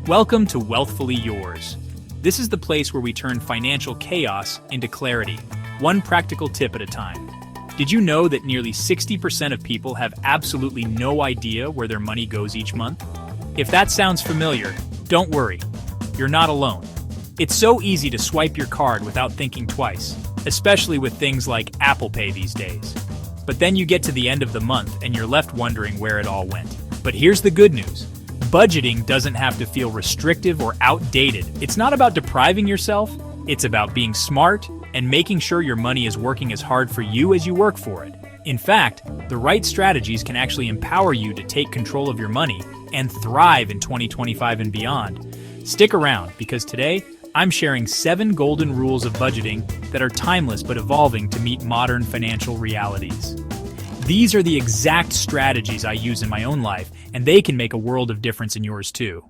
Welcome to Wealthfully Yours. This is the place where we turn financial chaos into clarity, one practical tip at a time. Did you know that nearly 60% of people have absolutely no idea where their money goes each month? If that sounds familiar, don't worry. You're not alone. It's so easy to swipe your card without thinking twice, especially with things like Apple Pay these days. But then you get to the end of the month and you're left wondering where it all went. But here's the good news. Budgeting doesn't have to feel restrictive or outdated. It's not about depriving yourself. It's about being smart and making sure your money is working as hard for you as you work for it. In fact, the right strategies can actually empower you to take control of your money and thrive in 2025 and beyond. Stick around, because today, I'm sharing 7 golden rules of budgeting that are timeless but evolving to meet modern financial realities. These are the exact strategies I use in my own life, and they can make a world of difference in yours too.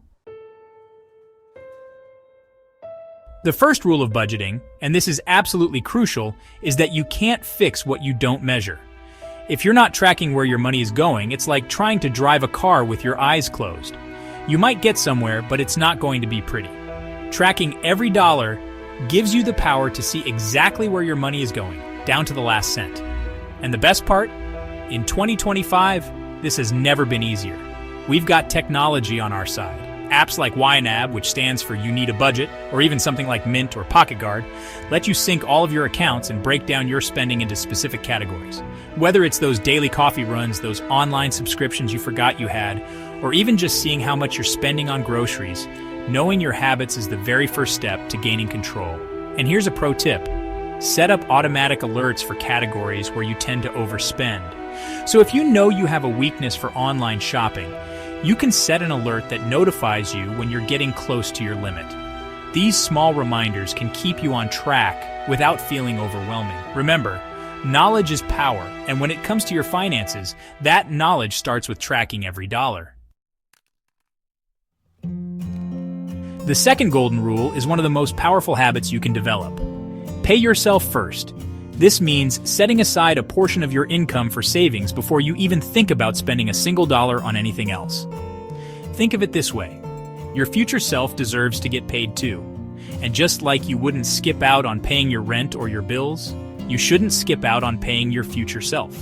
The first rule of budgeting, and this is absolutely crucial, is that you can't fix what you don't measure. If you're not tracking where your money is going, it's like trying to drive a car with your eyes closed. You might get somewhere, but it's not going to be pretty. Tracking every dollar gives you the power to see exactly where your money is going, down to the last cent. And the best part? In 2025, this has never been easier. We've got technology on our side. Apps like YNAB, which stands for You Need a Budget, or even something like Mint or Pocket Guard, let you sync all of your accounts and break down your spending into specific categories. Whether it's those daily coffee runs, those online subscriptions you forgot you had, or even just seeing how much you're spending on groceries, knowing your habits is the very first step to gaining control. And here's a pro tip. Set up automatic alerts for categories where you tend to overspend. So if you know you have a weakness for online shopping, you can set an alert that notifies you when you're getting close to your limit. These small reminders can keep you on track without feeling overwhelming. Remember, knowledge is power, and when it comes to your finances, that knowledge starts with tracking every dollar. The second golden rule is one of the most powerful habits you can develop. Pay yourself first. This means setting aside a portion of your income for savings before you even think about spending a single dollar on anything else. Think of it this way. Your future self deserves to get paid too. And just like you wouldn't skip out on paying your rent or your bills, you shouldn't skip out on paying your future self.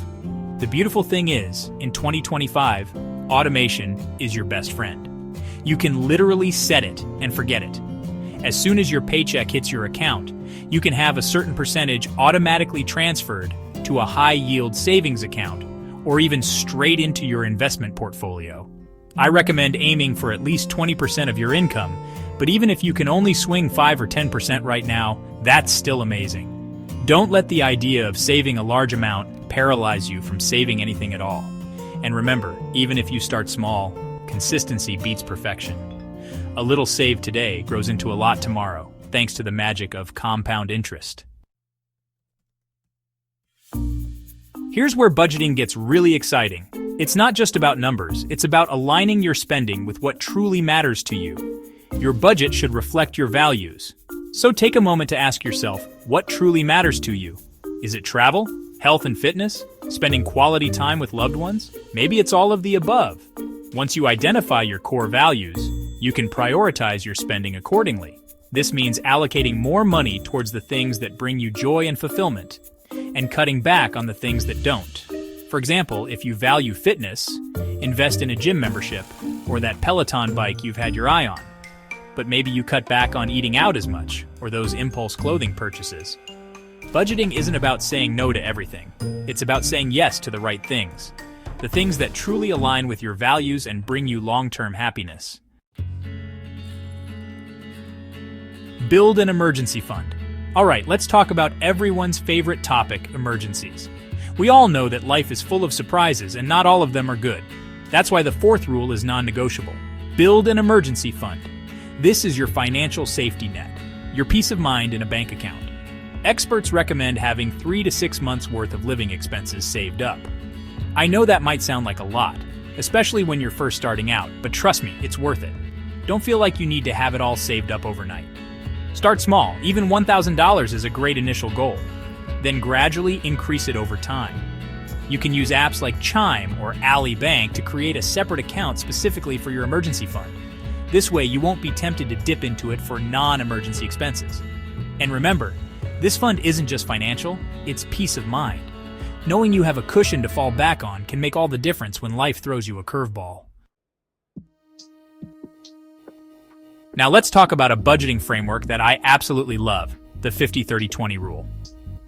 The beautiful thing is, in 2025, automation is your best friend. You can literally set it and forget it. As soon as your paycheck hits your account, you can have a certain percentage automatically transferred to a high-yield savings account, or even straight into your investment portfolio. I recommend aiming for at least 20% of your income, but even if you can only swing 5 or 10% right now, that's still amazing. Don't let the idea of saving a large amount paralyze you from saving anything at all. And remember, even if you start small, consistency beats perfection. A little saved today grows into a lot tomorrow, thanks to the magic of compound interest. Here's where budgeting gets really exciting. It's not just about numbers, it's about aligning your spending with what truly matters to you. Your budget should reflect your values. So take a moment to ask yourself, what truly matters to you? Is it travel, health and fitness, spending quality time with loved ones? Maybe it's all of the above. Once you identify your core values, you can prioritize your spending accordingly. This means allocating more money towards the things that bring you joy and fulfillment, and cutting back on the things that don't. For example, if you value fitness, invest in a gym membership or that Peloton bike you've had your eye on. But maybe you cut back on eating out as much, or those impulse clothing purchases. Budgeting isn't about saying no to everything. It's about saying yes to the right things. The things that truly align with your values and bring you long-term happiness. Build an emergency fund. All right, let's talk about everyone's favorite topic, emergencies. We all know that life is full of surprises and not all of them are good. That's why the fourth rule is non-negotiable. Build an emergency fund. This is your financial safety net, your peace of mind in a bank account. Experts recommend having 3 to 6 months worth of living expenses saved up. I know that might sound like a lot, especially when you're first starting out, but trust me, it's worth it. Don't feel like you need to have it all saved up overnight. Start small. Even $1,000 is a great initial goal. Then gradually increase it over time. You can use apps like Chime or Ally Bank to create a separate account specifically for your emergency fund. This way, you won't be tempted to dip into it for non-emergency expenses. And remember, this fund isn't just financial, it's peace of mind. Knowing you have a cushion to fall back on can make all the difference when life throws you a curveball. Now let's talk about a budgeting framework that I absolutely love, the 50-30-20 rule.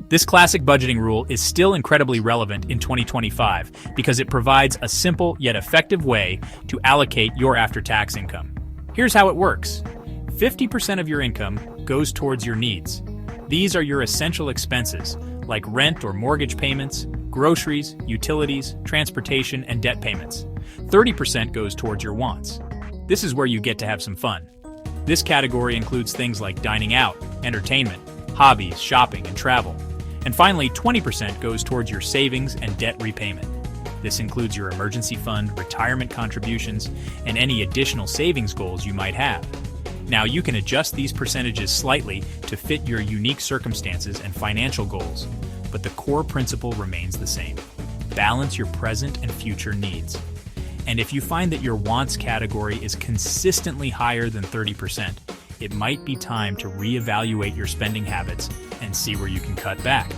This classic budgeting rule is still incredibly relevant in 2025 because it provides a simple yet effective way to allocate your after-tax income. Here's how it works. 50% of your income goes towards your needs. These are your essential expenses, like rent or mortgage payments, groceries, utilities, transportation, and debt payments. 30% goes towards your wants. This is where you get to have some fun. This category includes things like dining out, entertainment, hobbies, shopping, and travel. And finally, 20% goes towards your savings and debt repayment. This includes your emergency fund, retirement contributions, and any additional savings goals you might have. Now, you can adjust these percentages slightly to fit your unique circumstances and financial goals, but the core principle remains the same. Balance your present and future needs. And if you find that your wants category is consistently higher than 30%, it might be time to reevaluate your spending habits and see where you can cut back.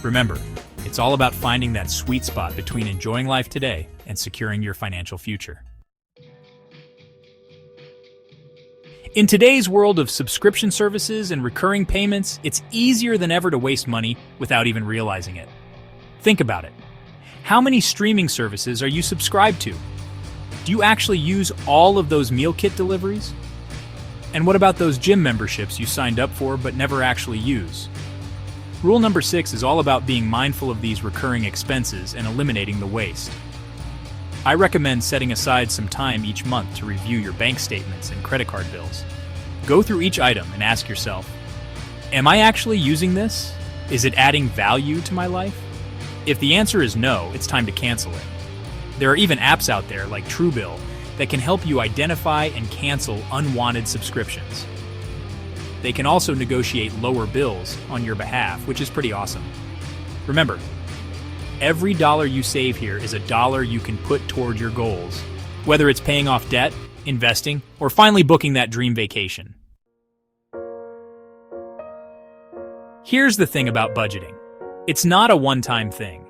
Remember, it's all about finding that sweet spot between enjoying life today and securing your financial future. In today's world of subscription services and recurring payments, it's easier than ever to waste money without even realizing it. Think about it. How many streaming services are you subscribed to? Do you actually use all of those meal kit deliveries? And what about those gym memberships you signed up for but never actually use? Rule number 6 is all about being mindful of these recurring expenses and eliminating the waste. I recommend setting aside some time each month to review your bank statements and credit card bills. Go through each item and ask yourself, am I actually using this? Is it adding value to my life? If the answer is no, it's time to cancel it. There are even apps out there like Truebill that can help you identify and cancel unwanted subscriptions. They can also negotiate lower bills on your behalf, which is pretty awesome. Remember, every dollar you save here is a dollar you can put toward your goals, whether it's paying off debt, investing, or finally booking that dream vacation. Here's the thing about budgeting. It's not a one-time thing.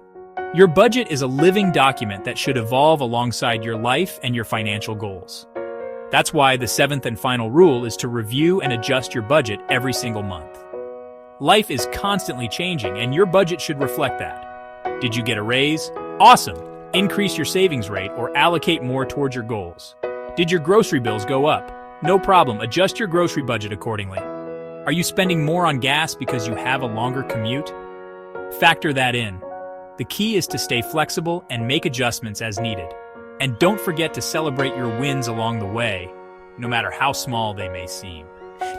Your budget is a living document that should evolve alongside your life and your financial goals. That's why the 7th and final rule is to review and adjust your budget every single month. Life is constantly changing, and your budget should reflect that. Did you get a raise? Awesome! Increase your savings rate or allocate more towards your goals. Did your grocery bills go up? No problem, adjust your grocery budget accordingly. Are you spending more on gas because you have a longer commute? Factor that in. The key is to stay flexible and make adjustments as needed. And don't forget to celebrate your wins along the way, no matter how small they may seem.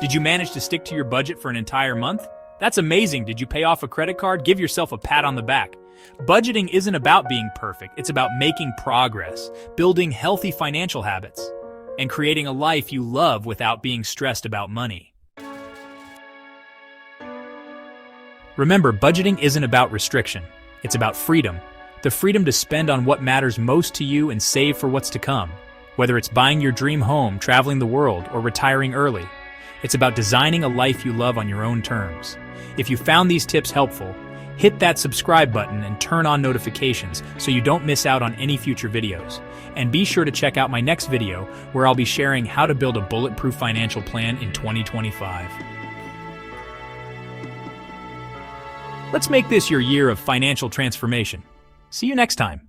Did you manage to stick to your budget for an entire month? That's amazing. Did you pay off a credit card? Give yourself a pat on the back. Budgeting isn't about being perfect. It's about making progress, building healthy financial habits, and creating a life you love without being stressed about money. Remember, budgeting isn't about restriction. It's about freedom. The freedom to spend on what matters most to you and save for what's to come. Whether it's buying your dream home, traveling the world, or retiring early, it's about designing a life you love on your own terms. If you found these tips helpful, hit that subscribe button and turn on notifications so you don't miss out on any future videos. And be sure to check out my next video where I'll be sharing how to build a bulletproof financial plan in 2025. Let's make this your year of financial transformation. See you next time.